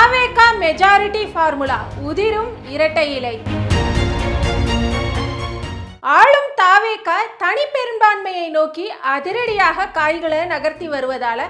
தாவேகா majority formula உதிரும் இரட்டை இலை. ஆளும் தாவேகா தனி பெரும்பான்மையை நோக்கி அதிரடியாக காய்களை நகர்த்தி வருவதால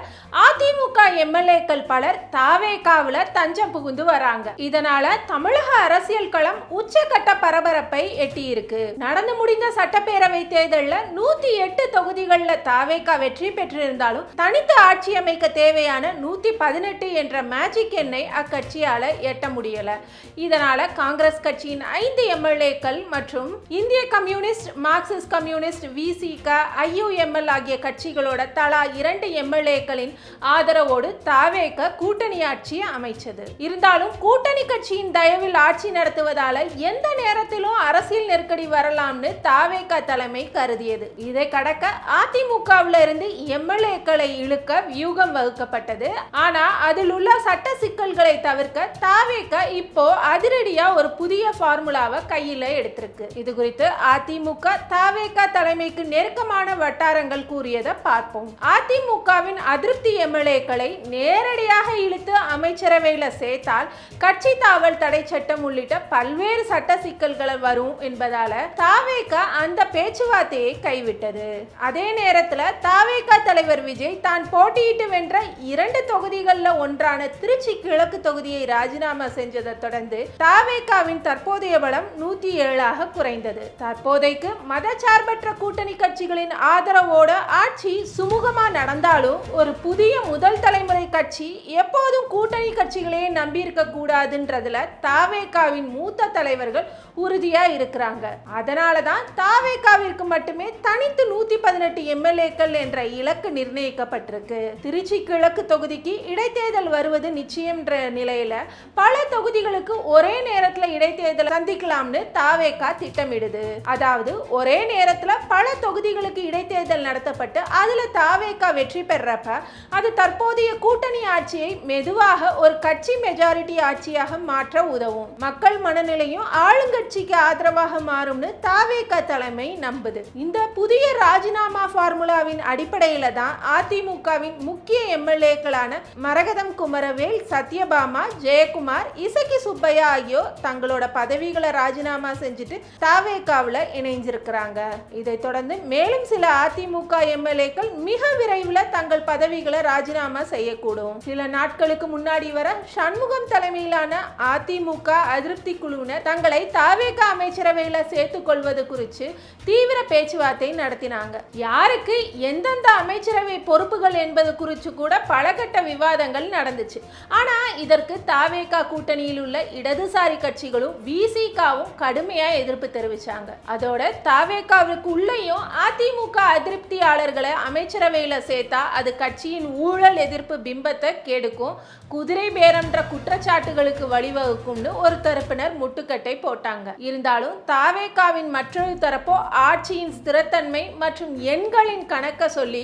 அதிமுக எம்எல்ஏக்கள் பலர் தாவேகாவில் தஞ்சம் புகுந்து வராங்க. இதனால தமிழக அரசியல் களம் உச்சகட்ட பரபரப்பை எட்டியிருக்கு. நடந்து முடிந்த சட்டப்பேரவை தேர்தலில் 108 தொகுதிகளில் தாவேகா வெற்றி பெற்றிருந்தாலும் தனித்து ஆட்சி அமைக்க தேவையான 118 என்ற மேஜிக் எண்ணை அக்கட்சியால எட்ட முடியல. இதனால காங்கிரஸ் கட்சியின் 5 எம்எல்ஏக்கள் மற்றும் இந்திய கம்யூனிஸ்ட், மார்க்சிஸ்ட் கம்யூனிஸ்ட், விசிக, ஐயுஎம்எல் ஆகிய கட்சிகளோட தலா 2 எம்எல்ஏக்களின் ஆதரவோடு தாவேகா கூட்டணி ஆட்சியை அமைச்சது. இருந்தாலும் கூட்டணி கட்சியின் தயவில் ஆட்சி நடத்துவதால எந்த நேரத்திலும் அரசியல் நெருக்கடி வரலாம்னு தாவேகா தலைமை கருதியது. இதை கடக்க அதிமுகவில் இருந்து எம்எல்ஏக்களை இழுக்க வியூகம் வகுக்கப்பட்டது. ஆனா அதில் உள்ள சட்ட சிக்கல்களை தவிர்க்க தாவேகா இப்போ அதிரடியா ஒரு புதிய ஃபார்முலாவை கையில எடுத்திருக்கு. இது குறித்து அதிமுக தாவேகா தலைமைக்கு நெருக்கமான வட்டாரங்கள் கூறியதை பார்ப்போம். அதிமுகவின் அதிருப்தி எம்எல்ஏக்களை நேரடியாக இழுத்து அமைச்சரவையில சேர்த்தால் கட்சி தாவல் தடை சட்டம் உள்ளிட்ட பல்வேறு சட்ட சிக்கல்கள் வரும் என்பதால தாவேகா அந்த பேச்சுவார்த்தையை கைவிட்டது. அதே நேரத்தில் தாவேகா தலைவர் விஜய் தான் போட்டியிட்டு வென்ற 2 தொகுதிகளில் ஒன்றான திருச்சி கிழக்கு தொகுதியை ராஜினாமா செஞ்சதை தொடர்ந்து தாவேகாவின் தற்போதைய பலம் 107 குறைந்தது. தற்போதைக்கு மதச்சார்பற்ற கூட்டணி கட்சிகளின் ஆதரவோட ஆட்சி சுமூகமா நடந்தாலும் ஒரு புதிய முதல் தலைமுறை கட்சி எப்போதும் கூட்டணி கட்சிகளையே நம்பி இருக்க கூடாதுன்றதுல தாவேகாவின் மூத்த தலைவர்கள் உறுதியா இருக்கிறாங்க. அதனாலதான் தாவேகாவிற்கு மட்டுமே தனித்து 118 எம்எல்ஏக்கள் என்ற இலக்கு நிர்ணயிக்கப்பட்டிருக்கு. திருச்சி கிழக்கு தொகுதிக்கு இடைத்தேர்தல் வருவது நிச்சயம் என்ற நிலையில பல தொகுதிகளுக்கு ஒரே நேரத்தில் இடைத்தேர்தல் சந்திக்கலாம்னு தாவேகா திட்டமிடுது. அதாவது ஒரே நேரத்தில் பல தொகுதிகளுக்கு இடைத்தேர்தல் நடத்தப்பட்டு அதுல தாவேகா வெற்றி பெறப்ப அது தற்போதைய கூட்டணி ஆட்சியை மெதுவாக ஒரு கட்சி மெஜாரிட்டி ஆட்சியாக மாற்ற உதவும். மக்கள் மனநிலையும் ஆளுங்கட்சிக்கு ஆதரவாக மாறும்னு தாவேகா தலைமை நம்புது. இந்த புதிய ராஜினாமா ஃபார்முலாவின் அடிப்படையில தான் அதிமுகவின் முக்கிய எம்எல்ஏக்களான மரகதம் குமரவேல், சத்யபாமா, ஜெயக்குமார், இசக்கி சுப்பையா ஆகியோர் தங்களோட பதவிகளை ராஜினாமா செஞ்சுட்டு தாவேகாவில் இணைஞ்சிருக்கிறாங்க. இதை தொடர்ந்து மேலும் சில அதிமுக எம்எல்ஏக்கள் மிக விரைவில் தங்கள் பதவிகளை ராஜினாமா செய்யக்கூடும். சில நாட்களுக்கு முன்னாடி வர சண்முகம் தலைமையிலான அதிமுக அதிருப்தி குழுவினர் தங்களை தாவேகா அமைச்சரவையில சேர்த்துக் கொள்வது குறித்து தீவிர பேச்சுவார்த்தை நடத்தினாங்க. யாருக்கு எந்தெந்த அமைச்சரவை பொறுப்புகள் என்பது குறித்து கூட பலகட்ட விவாதங்கள் நடந்துச்சு. ஆனா இதற்கு தாவேகா கூட்டணியில் உள்ள இடதுசாரி கட்சிகளும் விசிகாவும் கடுமையா எதிர்ப்பு தெரிவிச்சாங்க. அதோட தாவேகாவுக்கு உள்ளேயும் அதிமுக அதிருப்தியாளர்களை அமைச்சரவையில சேர்த்தா அது கட்சியின் ஊழல் எதிர்ப்பு பிம்பத்தை கெடுக்கும், குதிரை பேரம்ன்ற குற்றச்சாட்டுகளுக்கு வழிவகுக்கும்னு ஒரு தரப்பினர் முட்டுக்கட்டை போட்டாங்க. இருந்தாலும் தாவேகாவின் மற்றொரு தரப்போ ஆட்சியின் ஸ்திரத்தன்மை மற்றும் எண்களின் கணக்க சொல்லி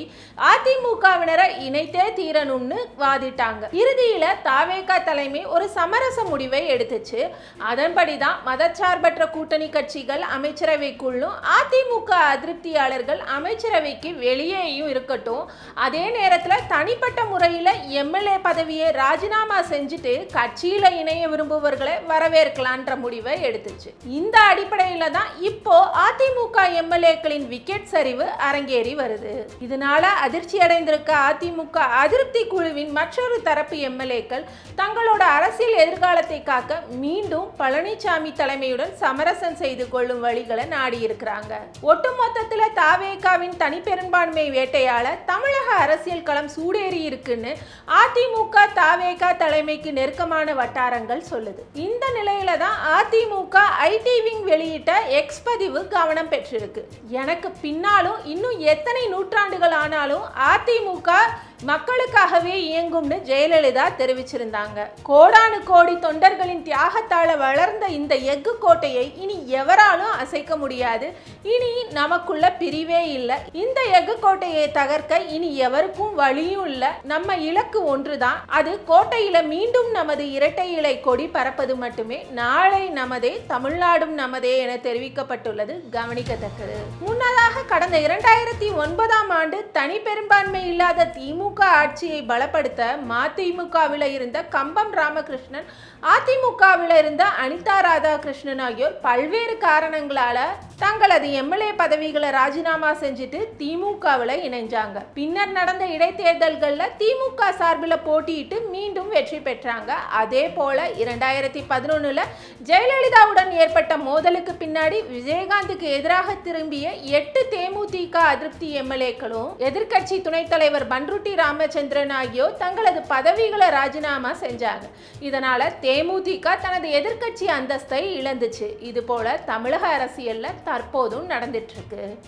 அதிமுகவினரை இணைத்தே தீரணும்னு வாதிட்டாங்க. இறுதியில தாவேகா தலைமை ஒரு சமரச முடிவை எடுத்துச்சு. அதன்படிதான் மதச்சார்பற்ற கூட்டணி கட்சிகள் அமைச்சரவைக்குள்ளும் அதிமுக அதிருப்தியாளர்கள் அமைச்சரவைக்கு வெளியேயும் இருக்கட்டும், அதே நேரத்தில் தனிப்பட்ட முறையில் எம்எல்ஏ பதவியை ராஜினாமா செஞ்சுட்டு கட்சியில இணைய விரும்புவர்களை வரவேற்கலான்ற முடிவை எடுத்துச்சு. இந்த அடிப்படையில தான் இப்போ அதிமுக எம்எல்ஏக்களின் விக்கெட் சரிவு அரங்கேறி வருது. இதனால அதிர்ச்சி அடைந்திருக்க அதிமுக அதிருப்தி குழுவின் மற்றொரு தரப்பு எம்எல்ஏக்கள் தங்களோட அரசியல் எதிர்காலத்தை காக்க மீண்டும் பழனிசாமி தலைமையுடன் சமரசம் செய்து கொள்ளும் வழிகளை நாடி இருக்கிறாங்க. ஒட்டுமொத்தத்தில் தாவேகாவின் தனிப்பெரும்பான்மை வேட்டையால தமிழக அரசியல் களம் சூடேறி இருக்குன்னு அதிமுக தாவேகா தலைமைக்கு நெருக்கமான வட்டாரங்கள் சொல்லுது. இந்த நிலையில தான் அதிமுக ஐடி விங் வெளியிட்ட எக்ஸ் பதிவு கவனம் பெற்றிருக்கு. எனக்கு பின்னாலும் இன்னும் எத்தனை நூற்றாண்டுகள் ஆனாலும் அதிமுக மக்களுக்காகவே இயங்கும்னு ஜெயலலிதா தெரிவிச்சிருந்தாங்க. கோடானு கோடி தொண்டர்களின் தியாகத்தால வளர்ந்த இந்த எஃகு கோட்டையை இனி எவராலும் அசைக்க முடியாது. இனி நமக்குள்ள பிரிவே இல்லை. இந்த எஃகு கோட்டையை தகர்க்க இனி எவருக்கும் வழியும் இல்லை. நம்ம இலக்கு ஒன்றுதான். அது கோட்டையில மீண்டும் நமது இரட்டை இலை கொடி பறப்பது மட்டுமே. நாளை நமதே, தமிழ்நாடும் நமதே என தெரிவிக்கப்பட்டுள்ளது கவனிக்கத்தக்கது. முன்னதாக கடந்த 2009ஆம் ஆண்டு தனி பெரும்பான்மை இல்லாத திமுக திமுக ஆட்சியை பலப்படுத்த மதிமுகவில் இருந்த கம்பம் ராமகிருஷ்ணன், அதிமுகவில் இருந்த அனிதா ராதாகிருஷ்ணன் ஆகியோர் பல்வேறு காரணங்களால தங்களது எம்எல்ஏ பதவிகளை ராஜினாமா செஞ்சுட்டு திமுகவில் இணைஞ்சாங்க. பின்னர் நடந்த இடைத்தேர்தல்களில் திமுக சார்பில் போட்டியிட்டு மீண்டும் வெற்றி பெற்றாங்க. அதே போல 2011 ஜெயலலிதாவுடன் ஏற்பட்ட மோதலுக்கு பின்னாடி விஜயகாந்துக்கு எதிராக திரும்பிய 8 தேமுதிக அதிருப்தி எம்எல்ஏக்களும் எதிர்க்கட்சி துணைத் தலைவர் பன்ருட்டி ராமச்சந்திரன் ஆகியோர் தங்களது பதவிகளை ராஜினாமா செஞ்சாங்க. இதனால தேமுதிக தனது எதிர்க்கட்சி அந்தஸ்தை இழந்துச்சு. இது போல தமிழக அரசியல்ல தற்போதும் நடந்துட்டு இருக்கு.